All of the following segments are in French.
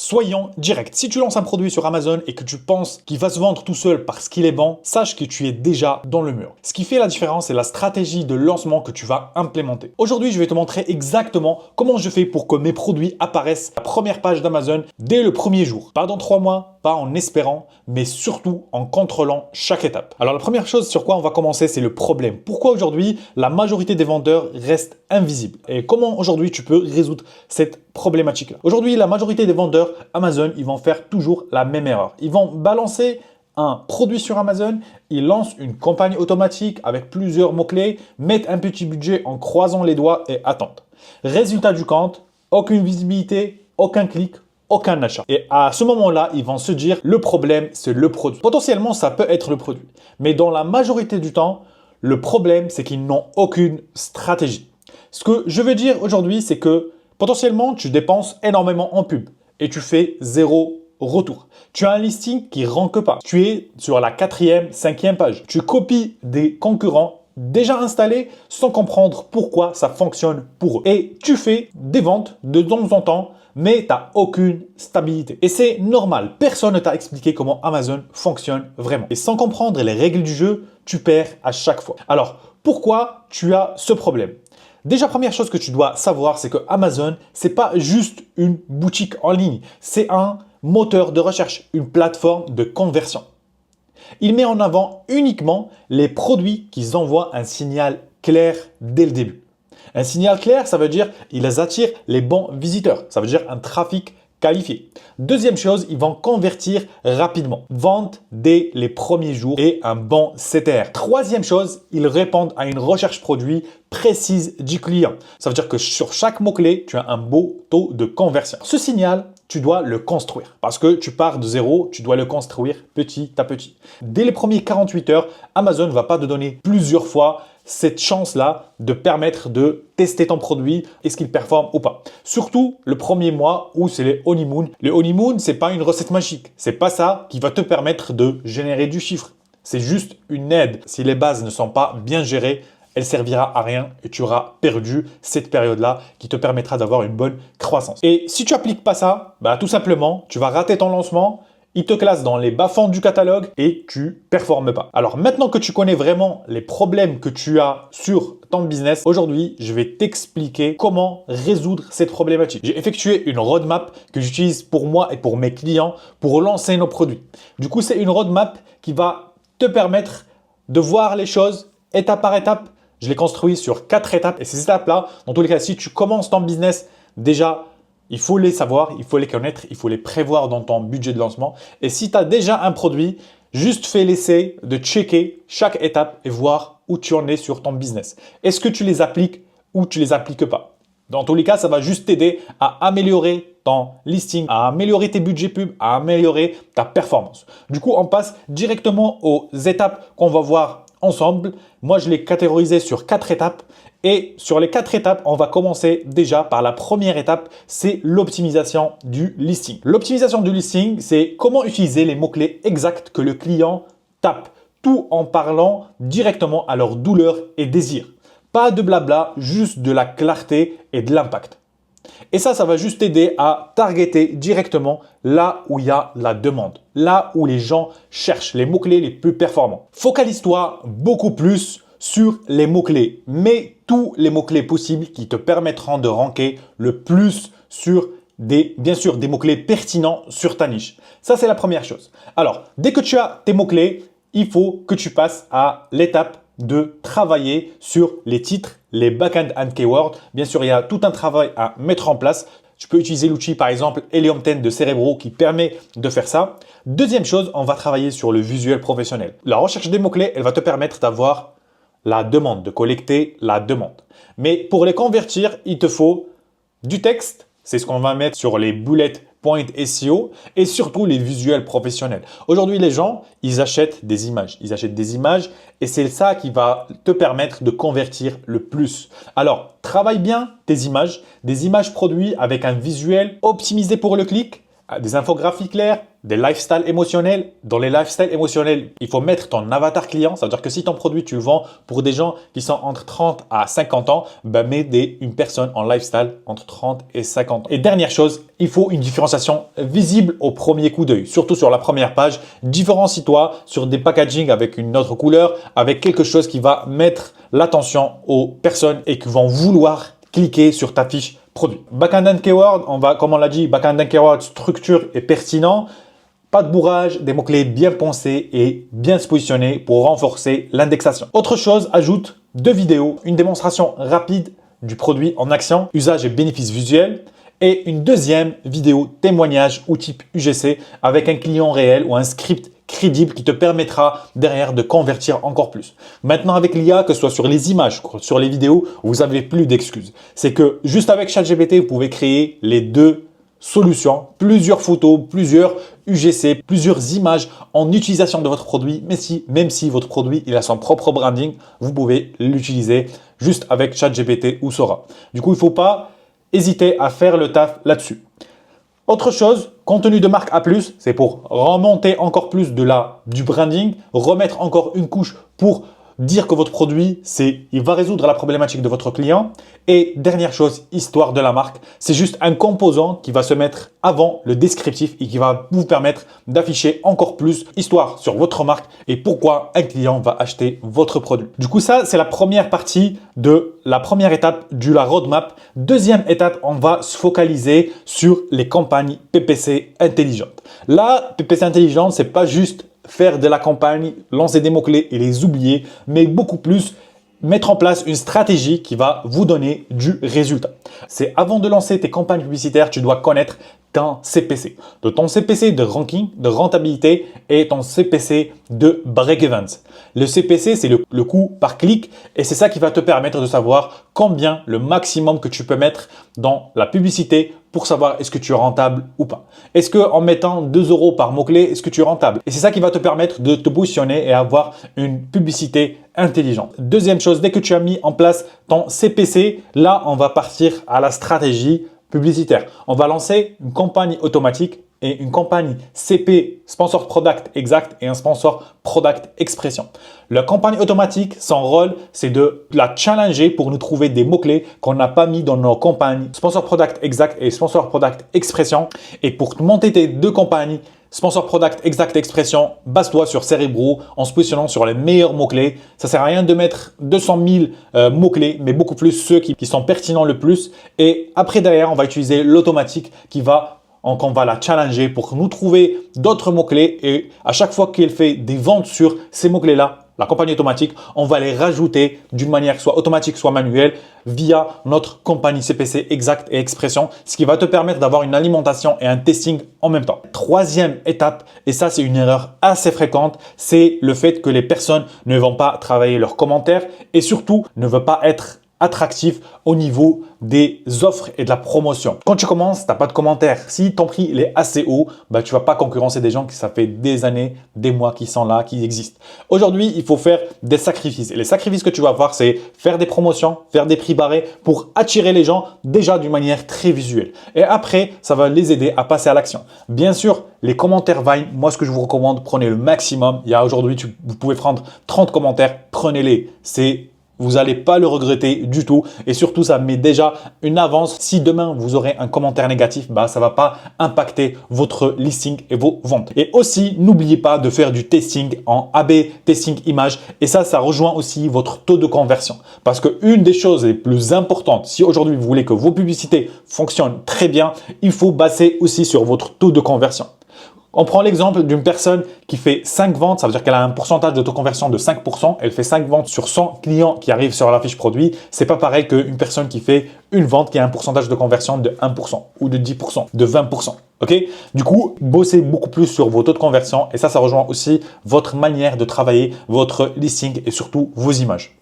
Soyons directs. Si tu lances un produit sur Amazon et que tu penses qu'il va se vendre tout seul parce qu'il est bon, sache que tu es déjà dans le mur. Ce qui fait la différence, c'est la stratégie de lancement que tu vas implémenter. Aujourd'hui, je vais te montrer exactement comment je fais pour que mes produits apparaissent à la première page d'Amazon dès le premier jour. Pas dans 3 mois, pas en espérant, mais surtout en contrôlant chaque étape. Alors la première chose sur quoi on va commencer, c'est le problème. Pourquoi aujourd'hui la majorité des vendeurs restent invisibles? Et comment aujourd'hui tu peux résoudre cette problématique-là? Aujourd'hui, la majorité des vendeurs Amazon, ils vont faire toujours la même erreur. Ils vont balancer un produit sur Amazon, ils lancent une campagne automatique avec plusieurs mots-clés, mettent un petit budget en croisant les doigts et attendent. Résultat du compte, aucune visibilité, aucun clic, aucun achat. Et à ce moment-là, ils vont se dire le problème, c'est le produit. Potentiellement, ça peut être le produit. Mais dans la majorité du temps, le problème, c'est qu'ils n'ont aucune stratégie. Ce que je veux dire aujourd'hui, c'est que potentiellement, tu dépenses énormément en pub et tu fais zéro retour. Tu as un listing qui ne rank pas. Tu es sur la 4e, 5e page. Tu copies des concurrents déjà installés sans comprendre pourquoi ça fonctionne pour eux. Et tu fais des ventes de temps en temps, mais tu n'as aucune stabilité. Et c'est normal. Personne ne t'a expliqué comment Amazon fonctionne vraiment. Et sans comprendre les règles du jeu, tu perds à chaque fois. Alors, pourquoi tu as ce problème? Déjà, première chose que tu dois savoir, c'est que Amazon, ce n'est pas juste une boutique en ligne. C'est un moteur de recherche, une plateforme de conversion. Il met en avant uniquement les produits qui envoient un signal clair dès le début. Un signal clair, ça veut dire qu'ils attirent les bons visiteurs. Ça veut dire un trafic qualifié. Deuxième chose, ils vont convertir rapidement. Vente dès les premiers jours et un bon CTR. Troisième chose, ils répondent à une recherche produit précise du client. Ça veut dire que sur chaque mot-clé, tu as un beau taux de conversion. Ce signal, tu dois le construire parce que tu pars de zéro, tu dois le construire petit à petit. Dès les premiers 48 heures, Amazon ne va pas te donner plusieurs fois cette chance-là de permettre de tester ton produit, est-ce qu'il performe ou pas. Surtout le premier mois où c'est les honeymoon. Le honeymoon, ce n'est pas une recette magique. Ce n'est pas ça qui va te permettre de générer du chiffre. C'est juste une aide. Si les bases ne sont pas bien gérées, elle servira à rien et tu auras perdu cette période-là qui te permettra d'avoir une bonne croissance. Et si tu n'appliques pas ça, tout simplement, tu vas rater ton lancement. Il te classe dans les bas-fonds du catalogue et tu performes pas. Alors maintenant que tu connais vraiment les problèmes que tu as sur ton business, aujourd'hui, je vais t'expliquer comment résoudre cette problématique. J'ai effectué une roadmap que j'utilise pour moi et pour mes clients pour lancer nos produits. Du coup, c'est une roadmap qui va te permettre de voir les choses étape par étape. Je l'ai construit sur 4 étapes et ces étapes-là, dans tous les cas, si tu commences ton business, déjà, il faut les savoir, il faut les connaître, il faut les prévoir dans ton budget de lancement. Et si tu as déjà un produit, juste fais l'essai de checker chaque étape et voir où tu en es sur ton business. Est-ce que tu les appliques ou tu les appliques pas? Dans tous les cas, ça va juste t'aider à améliorer ton listing, à améliorer tes budgets pub, à améliorer ta performance. Du coup, on passe directement aux étapes qu'on va voir ensemble. Moi, je l'ai catégorisé sur 4 étapes. Et sur les 4 étapes, on va commencer déjà par la première étape, c'est l'optimisation du listing. L'optimisation du listing, c'est comment utiliser les mots-clés exacts que le client tape, tout en parlant directement à leurs douleurs et désirs. Pas de blabla, juste de la clarté et de l'impact. Et ça va juste t'aider à targeter directement là où il y a la demande, là où les gens cherchent les mots-clés les plus performants. Focalise-toi beaucoup plus sur les mots-clés. Mets tous les mots-clés possibles qui te permettront de ranker le plus sur bien sûr, des mots-clés pertinents sur ta niche. Ça, c'est la première chose. Alors, dès que tu as tes mots-clés, il faut que tu passes à l'étape de travailler sur les titres, les back-end and keywords. Bien sûr, il y a tout un travail à mettre en place. Tu peux utiliser l'outil, par exemple, Helium 10 de Cerebro qui permet de faire ça. Deuxième chose, on va travailler sur le visuel professionnel. La recherche des mots-clés, elle va te permettre d'avoir la demande, de collecter la demande. Mais pour les convertir, il te faut du texte. C'est ce qu'on va mettre sur les bullet points SEO et surtout les visuels professionnels. Aujourd'hui, les gens, ils achètent des images. Ils achètent des images et c'est ça qui va te permettre de convertir le plus. Alors, travaille bien tes images, des images produites avec un visuel optimisé pour le clic, des infographies claires, des lifestyles émotionnels. Dans les lifestyles émotionnels, il faut mettre ton avatar client. Ça veut dire que si ton produit, tu le vends pour des gens qui sont entre 30 à 50 ans, ben mets une personne en lifestyle entre 30 et 50 ans. Et dernière chose, il faut une différenciation visible au premier coup d'œil, surtout sur la première page. Différencie-toi sur des packaging avec une autre couleur, avec quelque chose qui va mettre l'attention aux personnes et qui vont vouloir cliquer sur ta fiche produit. Backend and keyword, comme on l'a dit, backend and keyword, structure et pertinent. Pas de bourrage, des mots-clés bien pensés et bien se positionner pour renforcer l'indexation. Autre chose, ajoute 2 vidéos, une démonstration rapide du produit en action, usage et bénéfices visuels, et une deuxième vidéo témoignage ou type UGC avec un client réel ou un script crédible qui te permettra derrière de convertir encore plus. Maintenant avec l'IA, que ce soit sur les images, sur les vidéos, vous n'avez plus d'excuses. C'est que juste avec ChatGPT, vous pouvez créer les 2 solutions, plusieurs photos, plusieurs UGC, plusieurs images en utilisation de votre produit. Mais même si votre produit il a son propre branding, vous pouvez l'utiliser juste avec ChatGPT ou Sora. Du coup, il ne faut pas hésiter à faire le taf là-dessus. Autre chose, contenu de marque A+, c'est pour remonter encore plus du branding, remettre encore une couche pour dire que votre produit, il va résoudre la problématique de votre client. Et dernière chose, histoire de la marque, c'est juste un composant qui va se mettre avant le descriptif et qui va vous permettre d'afficher encore plus histoire sur votre marque et pourquoi un client va acheter votre produit. Du coup, ça, c'est la première partie de la première étape de la roadmap. Deuxième étape, on va se focaliser sur les campagnes PPC intelligentes. Là, PPC intelligente, c'est pas juste faire de la campagne, lancer des mots-clés et les oublier, mais beaucoup plus mettre en place une stratégie qui va vous donner du résultat. C'est avant de lancer tes campagnes publicitaires, tu dois connaître ton CPC. De ton CPC de ranking, de rentabilité et ton CPC de break-evens. Le CPC, c'est le coût par clic et c'est ça qui va te permettre de savoir combien le maximum que tu peux mettre dans la publicité pour savoir est-ce que tu es rentable ou pas. Est-ce qu'en mettant 2 € par mot-clé, est-ce que tu es rentable? Et c'est ça qui va te permettre de te positionner et avoir une publicité intelligente. Deuxième chose, dès que tu as mis en place ton CPC, là, on va partir à la stratégie publicitaire. On va lancer une campagne automatique et une campagne CP, Sponsor Product Exact et un Sponsor Product Expression. La campagne automatique, son rôle, c'est de la challenger pour nous trouver des mots-clés qu'on n'a pas mis dans nos campagnes Sponsor Product Exact et Sponsor Product Expression. Et pour monter tes 2 campagnes, Sponsor Product Exact Expression, base-toi sur Cerebro en se positionnant sur les meilleurs mots-clés. Ça ne sert à rien de mettre 200 000 mots-clés, mais beaucoup plus ceux qui sont pertinents le plus. Et après, derrière, on va utiliser l'automatique qu'on va la challenger pour nous trouver d'autres mots-clés. Et à chaque fois qu'elle fait des ventes sur ces mots-clés-là, la campagne automatique, on va les rajouter d'une manière soit automatique, soit manuelle via notre campagne CPC Exact et Expression, ce qui va te permettre d'avoir une alimentation et un testing en même temps. Troisième étape, et ça c'est une erreur assez fréquente, c'est le fait que les personnes ne vont pas travailler leurs commentaires et surtout ne veulent pas être attractif au niveau des offres et de la promotion. Quand tu commences, tu n'as pas de commentaires. Si ton prix il est assez haut, tu ne vas pas concurrencer des gens qui ça fait des années, des mois qui sont là, qui existent. Aujourd'hui, il faut faire des sacrifices. Et les sacrifices que tu vas avoir, c'est faire des promotions, faire des prix barrés pour attirer les gens déjà d'une manière très visuelle. Et après, ça va les aider à passer à l'action. Bien sûr, les commentaires Vine, moi ce que je vous recommande, prenez le maximum. Il y a aujourd'hui, vous pouvez prendre 30 commentaires, prenez-les. Vous n'allez pas le regretter du tout et surtout ça met déjà une avance. Si demain vous aurez un commentaire négatif, ça va pas impacter votre listing et vos ventes. Et aussi, n'oubliez pas de faire du testing en AB, testing image et ça rejoint aussi votre taux de conversion. Parce que une des choses les plus importantes, si aujourd'hui vous voulez que vos publicités fonctionnent très bien, il faut baser aussi sur votre taux de conversion. On prend l'exemple d'une personne qui fait 5 ventes, ça veut dire qu'elle a un pourcentage de taux de conversion de 5%. Elle fait 5 ventes sur 100 clients qui arrivent sur la fiche produit. C'est pas pareil qu'une personne qui fait une vente qui a un pourcentage de conversion de 1% ou de 10%, de 20%. Ok? Du coup, bossez beaucoup plus sur vos taux de conversion et ça rejoint aussi votre manière de travailler, votre listing et surtout vos images.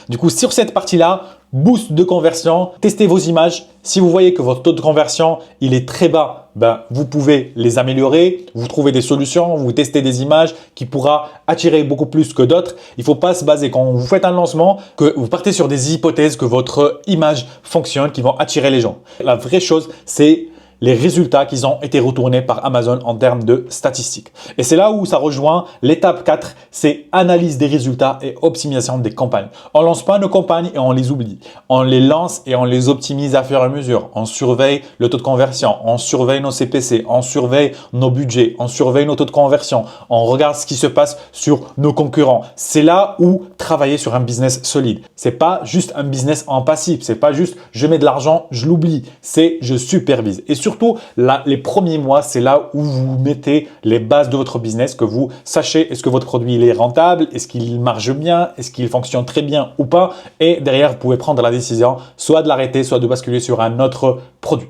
Du coup, sur cette partie-là, boost de conversion, testez vos images. Si vous voyez que votre taux de conversion il est très bas, vous pouvez les améliorer. Vous trouvez des solutions, vous testez des images qui pourra attirer beaucoup plus que d'autres. Il ne faut pas se baser quand vous faites un lancement que vous partez sur des hypothèses que votre image fonctionne, qui vont attirer les gens. La vraie chose, c'est les résultats qui ont été retournés par Amazon en termes de statistiques. Et c'est là où ça rejoint l'étape 4, c'est analyse des résultats et optimisation des campagnes. On ne lance pas nos campagnes et on les oublie. On les lance et on les optimise à fur et à mesure. On surveille le taux de conversion, on surveille nos CPC, on surveille nos budgets, on surveille nos taux de conversion, on regarde ce qui se passe sur nos concurrents. C'est là où travailler sur un business solide. C'est pas juste un business en passif, c'est pas juste je mets de l'argent, je l'oublie, c'est je supervise. Et surtout, là, les premiers mois, c'est là où vous mettez les bases de votre business, que vous sachez est-ce que votre produit il est rentable, est-ce qu'il marche bien, est-ce qu'il fonctionne très bien ou pas. Et derrière, vous pouvez prendre la décision soit de l'arrêter, soit de basculer sur un autre produit.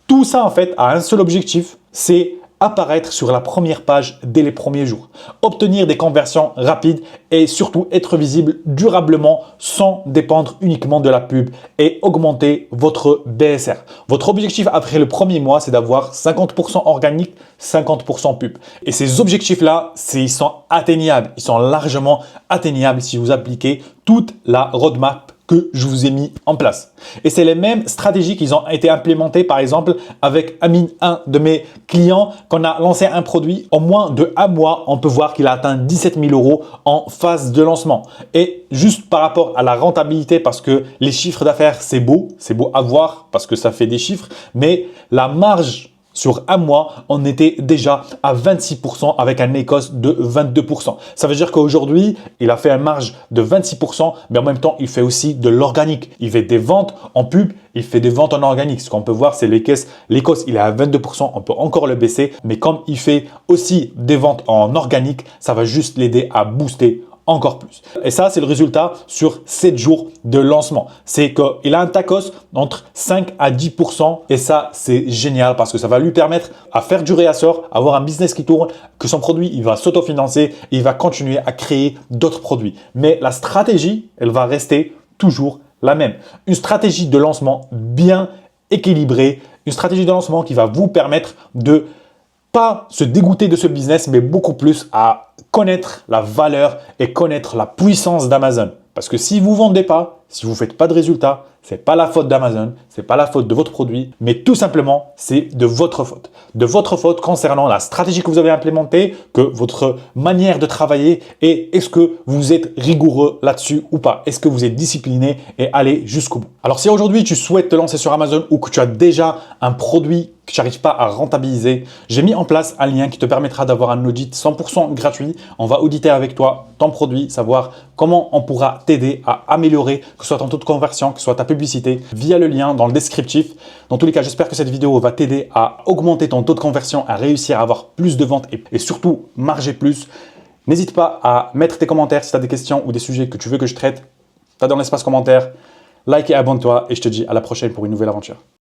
Tout ça, en fait, a un seul objectif, c'est apparaître sur la première page dès les premiers jours, obtenir des conversions rapides et surtout être visible durablement sans dépendre uniquement de la pub et augmenter votre BSR. Votre objectif après le premier mois, c'est d'avoir 50% organique, 50% pub. Et ces objectifs-là, ils sont atteignables, ils sont largement atteignables si vous appliquez toute la roadmap que je vous ai mis en place. Et c'est les mêmes stratégies qui ont été implémentées par exemple avec Amine, un de mes clients, qu'on a lancé un produit en moins de 1 mois, on peut voir qu'il a atteint 17 000 € en phase de lancement. Et juste par rapport à la rentabilité, parce que les chiffres d'affaires, c'est beau à voir parce que ça fait des chiffres, mais la marge sur 1 mois, on était déjà à 26% avec un écosse de 22%. Ça veut dire qu'aujourd'hui, il a fait une marge de 26%, mais en même temps, il fait aussi de l'organique. Il fait des ventes en pub, il fait des ventes en organique. Ce qu'on peut voir, c'est l'Écosse, il est à 22%, on peut encore le baisser, mais comme il fait aussi des ventes en organique, ça va juste l'aider à booster encore plus. Et ça, c'est le résultat sur 7 jours de lancement. C'est qu'il a un tacos entre 5 à 10% et ça, c'est génial parce que ça va lui permettre à faire du réassort, avoir un business qui tourne, que son produit, il va s'autofinancer et il va continuer à créer d'autres produits. Mais la stratégie, elle va rester toujours la même. Une stratégie de lancement bien équilibrée, une stratégie de lancement qui va vous permettre de pas se dégoûter de ce business, mais beaucoup plus à connaître la valeur et connaître la puissance d'Amazon. Parce que si vous ne vendez pas, si vous ne faites pas de résultats, ce n'est pas la faute d'Amazon, ce n'est pas la faute de votre produit, mais tout simplement, c'est de votre faute. De votre faute concernant la stratégie que vous avez implémentée, que votre manière de travailler et est-ce que vous êtes rigoureux là-dessus ou pas? Est-ce que vous êtes discipliné et allez jusqu'au bout? Alors si aujourd'hui, tu souhaites te lancer sur Amazon ou que tu as déjà un produit que tu n'arrives pas à rentabiliser, j'ai mis en place un lien qui te permettra d'avoir un audit 100% gratuit. On va auditer avec toi ton produit, savoir comment on pourra t'aider à améliorer, que ce soit ton taux de conversion, que ce soit ta publicité, via le lien dans le descriptif. Dans tous les cas, j'espère que cette vidéo va t'aider à augmenter ton taux de conversion, à réussir à avoir plus de ventes et surtout marger plus. N'hésite pas à mettre tes commentaires si tu as des questions ou des sujets que tu veux que je traite. Tu as dans l'espace commentaire. Like et abonne-toi et je te dis à la prochaine pour une nouvelle aventure.